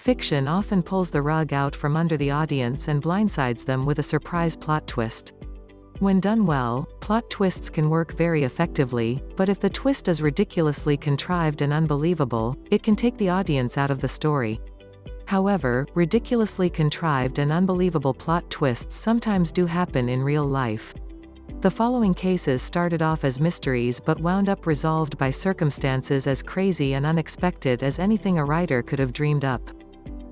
Fiction often pulls the rug out from under the audience and blindsides them with a surprise plot twist. When done well, plot twists can work very effectively, but if the twist is ridiculously contrived and unbelievable, it can take the audience out of the story. However, ridiculously contrived and unbelievable plot twists sometimes do happen in real life. The following cases started off as mysteries but wound up resolved by circumstances as crazy and unexpected as anything a writer could have dreamed up.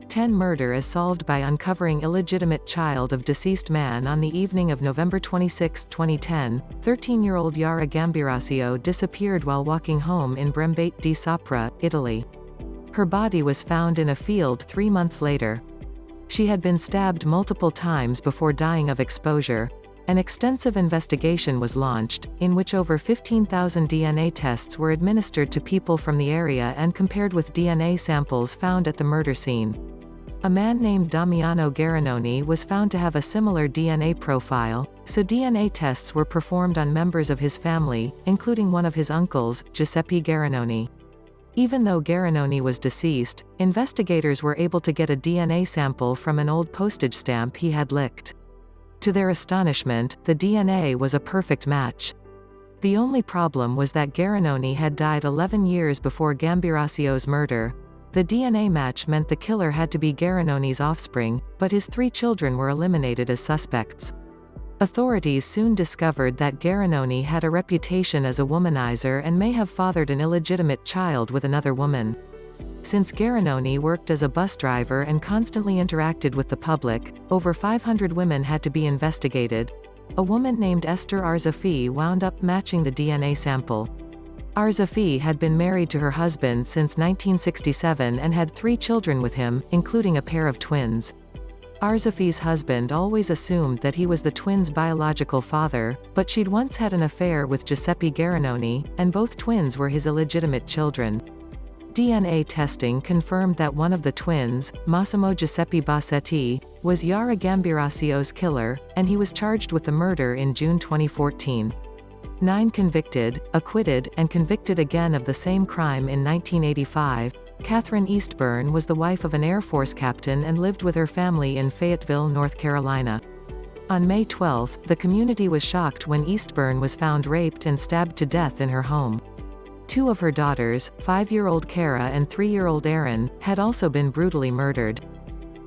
10 Murder is solved by uncovering illegitimate child of deceased man. On the evening of November 26, 2010, 13-year-old Yara Gambirasio disappeared while walking home in Brembate di Sopra, Italy. Her body was found in a field 3 months later. She had been stabbed multiple times before dying of exposure. An extensive investigation was launched, in which over 15,000 DNA tests were administered to people from the area and compared with DNA samples found at the murder scene. A man named Damiano Garanoni was found to have a similar DNA profile, so DNA tests were performed on members of his family, including one of his uncles, Giuseppe Garanoni. Even though Garanoni was deceased, investigators were able to get a DNA sample from an old postage stamp he had licked. To their astonishment, the DNA was a perfect match. The only problem was that Garanoni had died 11 years before Gambirasio's murder. The DNA match meant the killer had to be Garanoni's offspring, but his 3 children were eliminated as suspects. Authorities soon discovered that Garanoni had a reputation as a womanizer and may have fathered an illegitimate child with another woman. Since Garanoni worked as a bus driver and constantly interacted with the public, over 500 women had to be investigated. A woman named Esther Arzafi wound up matching the DNA sample. Arzafi had been married to her husband since 1967 and had 3 children with him, including a pair of twins. Arzafi's husband always assumed that he was the twins' biological father, but she'd once had an affair with Giuseppe Garanoni, and both twins were his illegitimate children. DNA testing confirmed that one of the twins, Massimo Giuseppe Bassetti, was Yara Gambirasio's killer, and he was charged with the murder in June 2014. 9 convicted, acquitted, and convicted again of the same crime in 1985. Catherine Eastburn was the wife of an Air Force captain and lived with her family in Fayetteville, North Carolina. On May 12, the community was shocked when Eastburn was found raped and stabbed to death in her home. 2 of her daughters, 5-year-old Kara and 3-year-old Erin, had also been brutally murdered.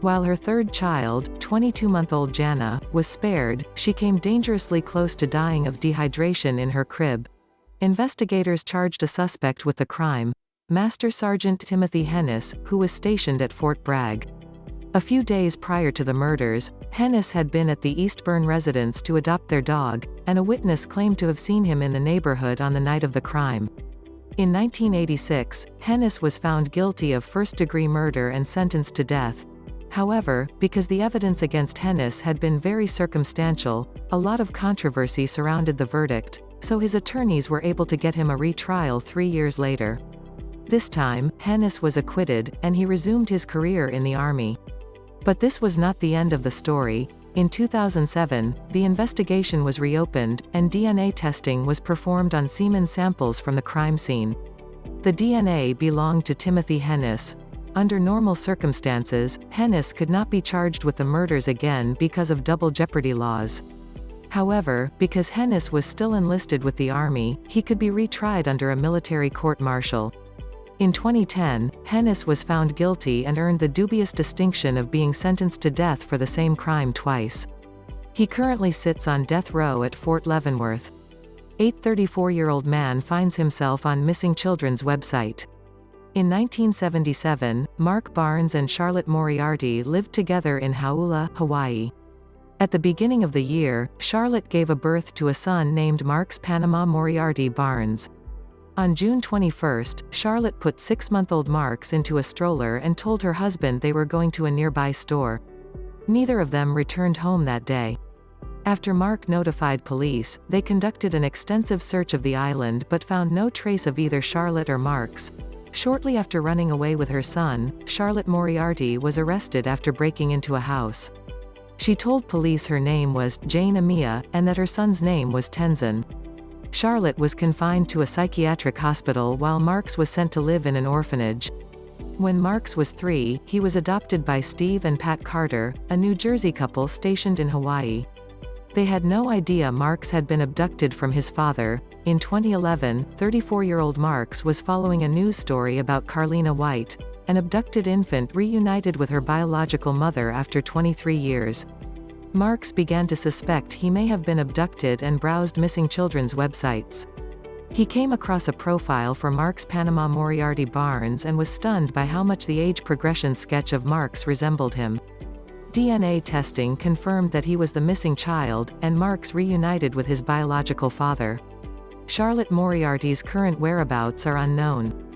While her 3rd child, 22-month-old Jana, was spared, she came dangerously close to dying of dehydration in her crib. Investigators charged a suspect with the crime, Master Sergeant Timothy Hennis, who was stationed at Fort Bragg. A few days prior to the murders, Hennis had been at the Eastburn residence to adopt their dog, and a witness claimed to have seen him in the neighborhood on the night of the crime. In 1986, Hennis was found guilty of first-degree murder and sentenced to death. However, because the evidence against Hennis had been very circumstantial, a lot of controversy surrounded the verdict, so his attorneys were able to get him a retrial 3 years later. This time, Hennis was acquitted, and he resumed his career in the Army. But this was not the end of the story. In 2007, the investigation was reopened, and DNA testing was performed on semen samples from the crime scene. The DNA belonged to Timothy Hennis. Under normal circumstances, Hennis could not be charged with the murders again because of double jeopardy laws. However, because Hennis was still enlisted with the Army, he could be retried under a military court-martial. In 2010, Hennis was found guilty and earned the dubious distinction of being sentenced to death for the same crime twice. He currently sits on death row at Fort Leavenworth. 34-year-old man finds himself on missing children's website. In 1977, Mark Barnes and Charlotte Moriarty lived together in Hauula, Hawaii. At the beginning of the year, Charlotte gave a birth to a son named Marks Panama Moriarty Barnes. On June 21, Charlotte put 6-month-old Marks into a stroller and told her husband they were going to a nearby store. Neither of them returned home that day. After Mark notified police, they conducted an extensive search of the island but found no trace of either Charlotte or Marks. Shortly after running away with her son, Charlotte Moriarty was arrested after breaking into a house. She told police her name was Jane Amia, and that her son's name was Tenzin. Charlotte was confined to a psychiatric hospital while Marks was sent to live in an orphanage. When Marks was 3, he was adopted by Steve and Pat Carter, a New Jersey couple stationed in Hawaii. They had no idea Marks had been abducted from his father. In 2011, 34-year-old Marks was following a news story about Carlina White, an abducted infant reunited with her biological mother after 23 years. Marks began to suspect he may have been abducted and browsed missing children's websites. He came across a profile for Marks' Panama Moriarty Barnes and was stunned by how much the age progression sketch of Marks resembled him. DNA testing confirmed that he was the missing child, and Marks reunited with his biological father. Charlotte Moriarty's current whereabouts are unknown.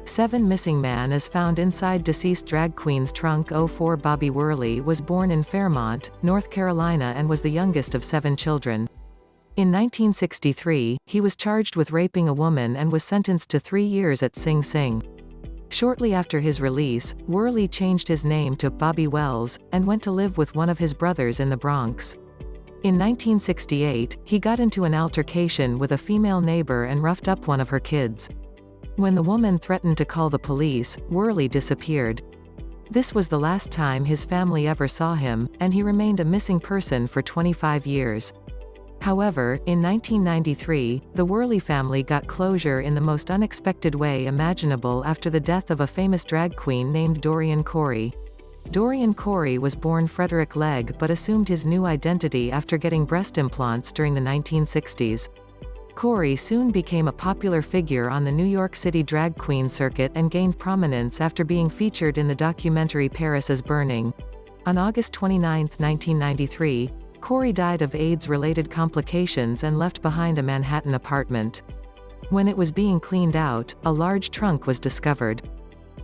7 missing man is found inside deceased drag queen's trunk. 04 Bobby Worley was born in Fairmont, North Carolina and was the youngest of 7 children. In 1963, he was charged with raping a woman and was sentenced to 3 years at Sing Sing. Shortly after his release, Worley changed his name to Bobby Wells, and went to live with one of his brothers in the Bronx. In 1968, he got into an altercation with a female neighbor and roughed up one of her kids. When the woman threatened to call the police, Worley disappeared. This was the last time his family ever saw him, and he remained a missing person for 25 years. However, in 1993, the Worley family got closure in the most unexpected way imaginable after the death of a famous drag queen named Dorian Corey. Dorian Corey was born Frederick Legg but assumed his new identity after getting breast implants during the 1960s. Corey soon became a popular figure on the New York City drag queen circuit and gained prominence after being featured in the documentary Paris is Burning. On August 29, 1993, Corey died of AIDS-related complications and left behind a Manhattan apartment. When it was being cleaned out, a large trunk was discovered.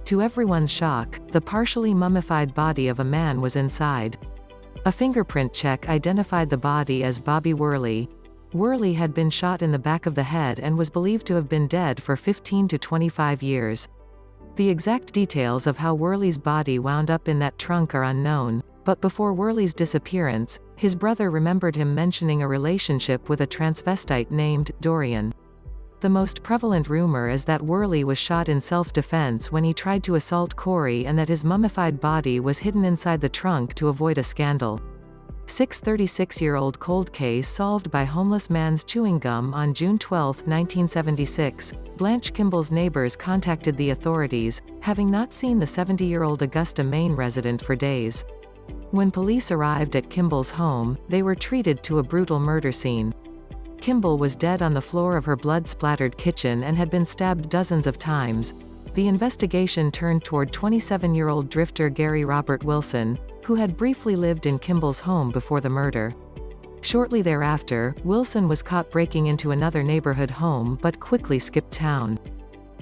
To everyone's shock, the partially mummified body of a man was inside. A fingerprint check identified the body as Bobby Worley. Worley had been shot in the back of the head and was believed to have been dead for 15 to 25 years. The exact details of how Worley's body wound up in that trunk are unknown, but before Worley's disappearance, his brother remembered him mentioning a relationship with a transvestite named Dorian. The most prevalent rumor is that Worley was shot in self-defense when he tried to assault Corey and that his mummified body was hidden inside the trunk to avoid a scandal. 36-year-old cold case solved by homeless man's chewing gum. On June 12, 1976, Blanche Kimball's neighbors contacted the authorities, having not seen the 70-year-old Augusta, Maine resident for days. When police arrived at Kimball's home, they were treated to a brutal murder scene. Kimball was dead on the floor of her blood-splattered kitchen and had been stabbed dozens of times. The investigation turned toward 27-year-old drifter Gary Robert Wilson, who had briefly lived in Kimball's home before the murder. Shortly thereafter, Wilson was caught breaking into another neighborhood home but quickly skipped town.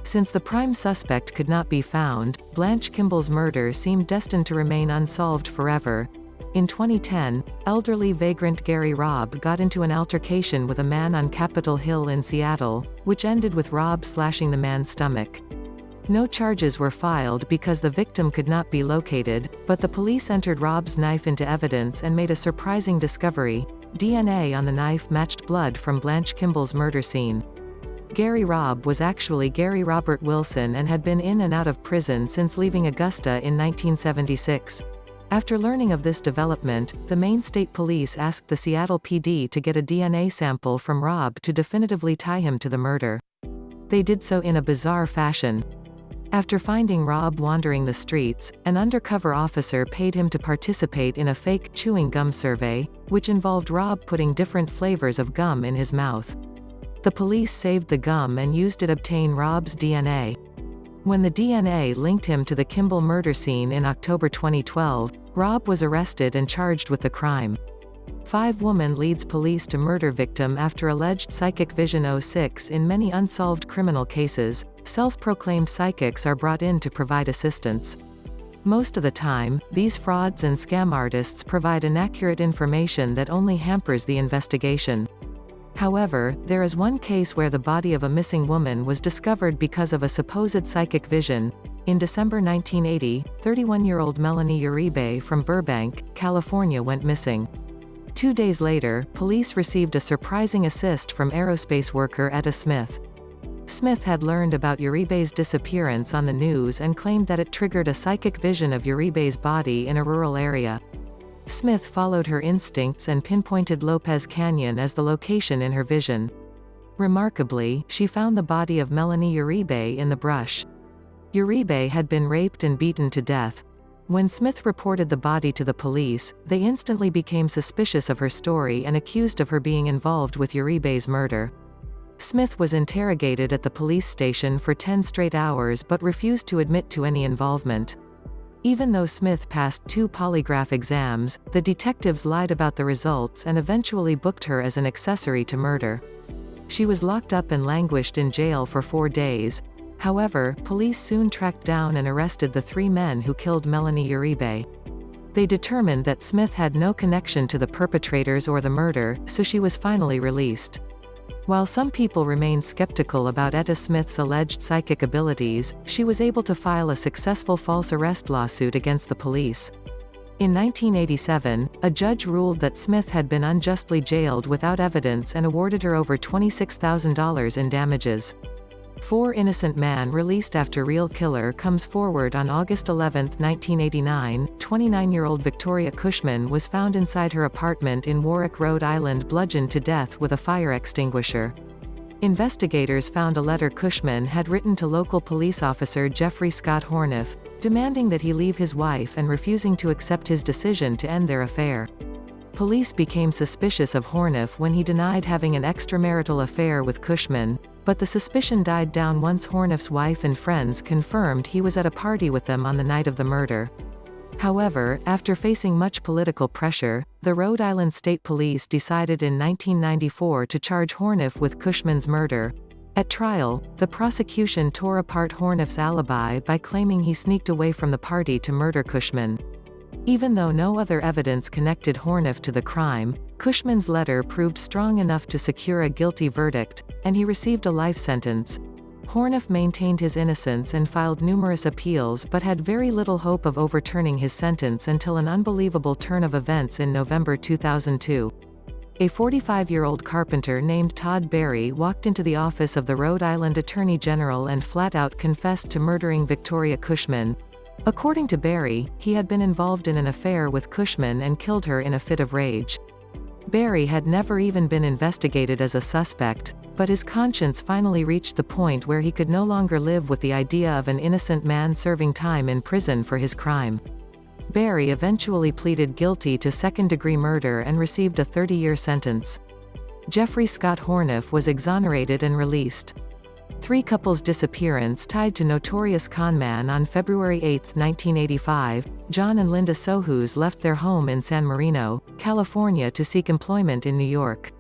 Since the prime suspect could not be found, Blanche Kimball's murder seemed destined to remain unsolved forever. In 2010, elderly vagrant Gary Robb got into an altercation with a man on Capitol Hill in Seattle, which ended with Robb slashing the man's stomach. No charges were filed because the victim could not be located, but the police entered Robb's knife into evidence and made a surprising discovery. DNA on the knife matched blood from Blanche Kimball's murder scene. Gary Robb was actually Gary Robert Wilson and had been in and out of prison since leaving Augusta in 1976. After learning of this development, the Maine State Police asked the Seattle PD to get a DNA sample from Robb to definitively tie him to the murder. They did so in a bizarre fashion. After finding Robb wandering the streets, an undercover officer paid him to participate in a fake chewing gum survey, which involved Robb putting different flavors of gum in his mouth. The police saved the gum and used it to obtain Robb's DNA. When the DNA linked him to the Kimball murder scene in October 2012, Robb was arrested and charged with the crime. 5 woman leads police to murder victim after alleged psychic vision. 06 In many unsolved criminal cases, self-proclaimed psychics are brought in to provide assistance. Most of the time, these frauds and scam artists provide inaccurate information that only hampers the investigation. However, there is one case where the body of a missing woman was discovered because of a supposed psychic vision. In December 1980, 31-year-old Melanie Uribe from Burbank, California went missing. 2 days later, police received a surprising assist from aerospace worker Etta Smith. Smith had learned about Uribe's disappearance on the news and claimed that it triggered a psychic vision of Uribe's body in a rural area. Smith followed her instincts and pinpointed Lopez Canyon as the location in her vision. Remarkably, she found the body of Melanie Uribe in the brush. Uribe had been raped and beaten to death. When Smith reported the body to the police, they instantly became suspicious of her story and accused of her being involved with Uribe's murder. Smith was interrogated at the police station for 10 straight hours but refused to admit to any involvement. Even though Smith passed 2 polygraph exams, the detectives lied about the results and eventually booked her as an accessory to murder. She was locked up and languished in jail for 4 days. However, police soon tracked down and arrested the 3 men who killed Melanie Uribe. They determined that Smith had no connection to the perpetrators or the murder, so she was finally released. While some people remained skeptical about Etta Smith's alleged psychic abilities, she was able to file a successful false arrest lawsuit against the police. In 1987, a judge ruled that Smith had been unjustly jailed without evidence and awarded her over $26,000 in damages. 4 innocent man released after real killer comes forward. On August 11, 1989, 29-year-old Victoria Cushman was found inside her apartment in Warwick, Rhode Island, bludgeoned to death with a fire extinguisher. Investigators found a letter Cushman had written to local police officer Jeffrey Scott Horniff, demanding that he leave his wife and refusing to accept his decision to end their affair. Police became suspicious of Horniff when he denied having an extramarital affair with Cushman, but the suspicion died down once Horniff's wife and friends confirmed he was at a party with them on the night of the murder. However, after facing much political pressure, the Rhode Island State Police decided in 1994 to charge Horniff with Cushman's murder. At trial, the prosecution tore apart Horniff's alibi by claiming he sneaked away from the party to murder Cushman. Even though no other evidence connected Horniff to the crime, Cushman's letter proved strong enough to secure a guilty verdict, and he received a life sentence. Horniff maintained his innocence and filed numerous appeals but had very little hope of overturning his sentence until an unbelievable turn of events in November 2002. A 45-year-old carpenter named Todd Berry walked into the office of the Rhode Island Attorney General and flat-out confessed to murdering Victoria Cushman. According to Berry, he had been involved in an affair with Cushman and killed her in a fit of rage. Berry had never even been investigated as a suspect, but his conscience finally reached the point where he could no longer live with the idea of an innocent man serving time in prison for his crime. Berry eventually pleaded guilty to second-degree murder and received a 30-year sentence. Jeffrey Scott Horniff was exonerated and released. 3 couples' disappearance tied to notorious conman. On February 8, 1985, John and Linda Sohus left their home in San Marino, California to seek employment in New York.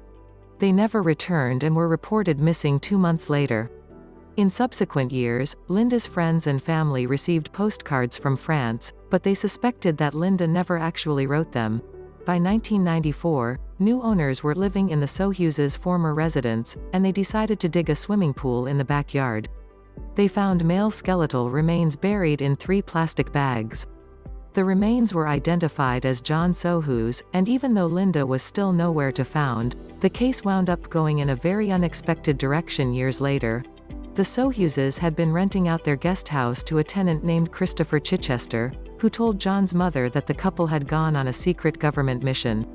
They never returned and were reported missing 2 months later. In subsequent years, Linda's friends and family received postcards from France, but they suspected that Linda never actually wrote them. By 1994, new owners were living in the Sohus' former residence, and they decided to dig a swimming pool in the backyard. They found male skeletal remains buried in 3 plastic bags. The remains were identified as John Sohus, and even though Linda was still nowhere to found, the case wound up going in a very unexpected direction years later. The Sohuses had been renting out their guest house to a tenant named Christopher Chichester, who told John's mother that the couple had gone on a secret government mission.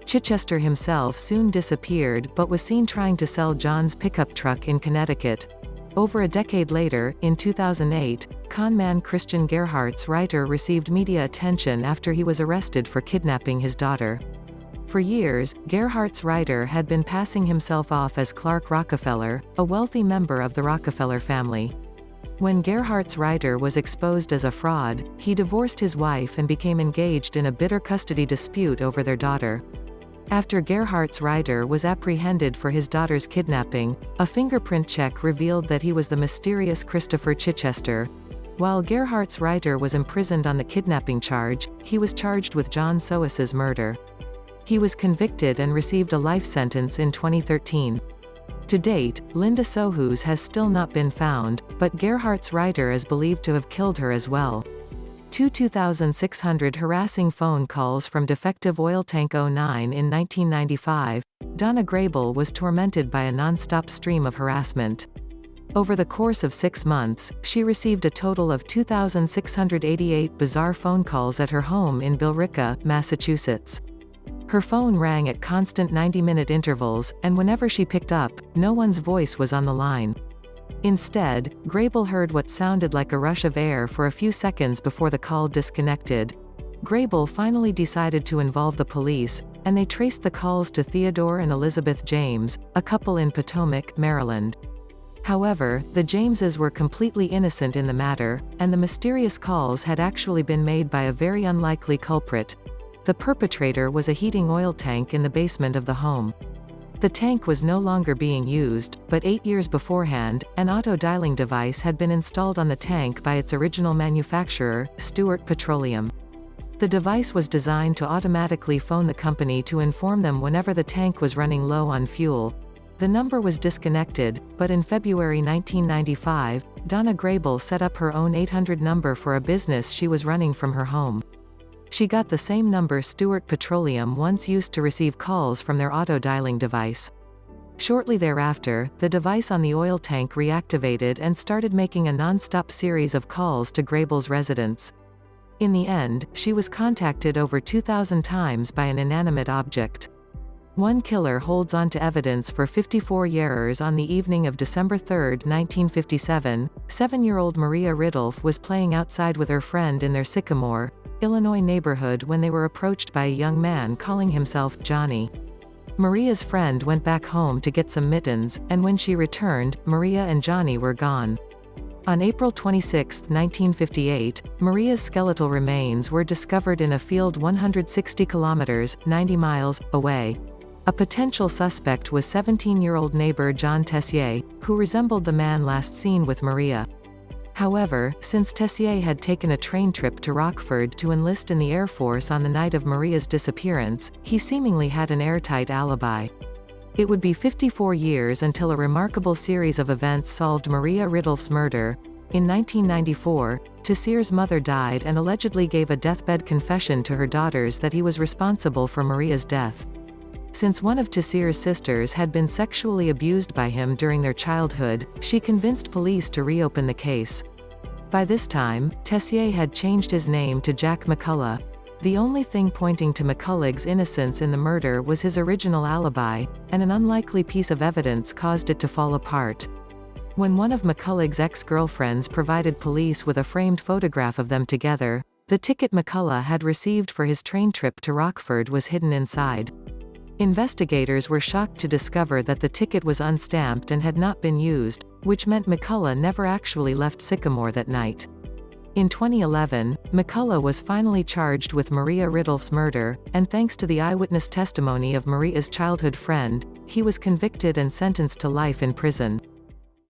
Chichester himself soon disappeared but was seen trying to sell John's pickup truck in Connecticut. Over a decade later, in 2008, conman Christian Gerhardt's writer received media attention after he was arrested for kidnapping his daughter. For years, Gerhardt's writer had been passing himself off as Clark Rockefeller, a wealthy member of the Rockefeller family. When Gerhardt's writer was exposed as a fraud, he divorced his wife and became engaged in a bitter custody dispute over their daughter. After Gerhardt's writer was apprehended for his daughter's kidnapping, a fingerprint check revealed that he was the mysterious Christopher Chichester. While Gerhardt's writer was imprisoned on the kidnapping charge, he was charged with John Sohus's murder. He was convicted and received a life sentence in 2013. To date, Linda Sohus has still not been found, but Gerhardt's writer is believed to have killed her as well. 2,600 harassing phone calls from defective oil tank 09 in 1995, Donna Grable was tormented by a non-stop stream of harassment. Over the course of 6 months, she received a total of 2,688 bizarre phone calls at her home in Billerica, Massachusetts. Her phone rang at constant 90-minute intervals, and whenever she picked up, no one's voice was on the line. Instead, Grable heard what sounded like a rush of air for a few seconds before the call disconnected. Grable finally decided to involve the police, and they traced the calls to Theodore and Elizabeth James, a couple in Potomac, Maryland. However, the Jameses were completely innocent in the matter, and the mysterious calls had actually been made by a very unlikely culprit. The perpetrator was a heating oil tank in the basement of the home. The tank was no longer being used, but 8 years beforehand, an auto-dialing device had been installed on the tank by its original manufacturer, Stewart Petroleum. The device was designed to automatically phone the company to inform them whenever the tank was running low on fuel. The number was disconnected, but in February 1995, Donna Grable set up her own 800 number for a business she was running from her home. She got the same number Stewart Petroleum once used to receive calls from their auto-dialing device. Shortly thereafter, the device on the oil tank reactivated and started making a non-stop series of calls to Grable's residence. In the end, she was contacted over 2,000 times by an inanimate object. One killer holds on to evidence for 54 years. On the evening of December 3, 1957, 7-year-old Maria Ridolf was playing outside with her friend in their Sycamore, Illinois neighborhood when they were approached by a young man calling himself Johnny. Maria's friend went back home to get some mittens, and when she returned, Maria and Johnny were gone. On April 26, 1958, Maria's skeletal remains were discovered in a field 160 kilometers, 90 miles, away. A potential suspect was 17-year-old neighbor John Tessier, who resembled the man last seen with Maria. However, since Tessier had taken a train trip to Rockford to enlist in the Air Force on the night of Maria's disappearance, he seemingly had an airtight alibi. It would be 54 years until a remarkable series of events solved Maria Ridolf's murder. In 1994, Tessier's mother died and allegedly gave a deathbed confession to her daughters that he was responsible for Maria's death. Since one of Tessier's sisters had been sexually abused by him during their childhood, she convinced police to reopen the case. By this time, Tessier had changed his name to Jack McCullough. The only thing pointing to McCullough's innocence in the murder was his original alibi, and an unlikely piece of evidence caused it to fall apart. When one of McCullough's ex-girlfriends provided police with a framed photograph of them together, the ticket McCullough had received for his train trip to Rockford was hidden inside. Investigators were shocked to discover that the ticket was unstamped and had not been used, which meant McCullough never actually left Sycamore that night. In 2011, McCullough was finally charged with Maria Ridolf's murder, and thanks to the eyewitness testimony of Maria's childhood friend, he was convicted and sentenced to life in prison.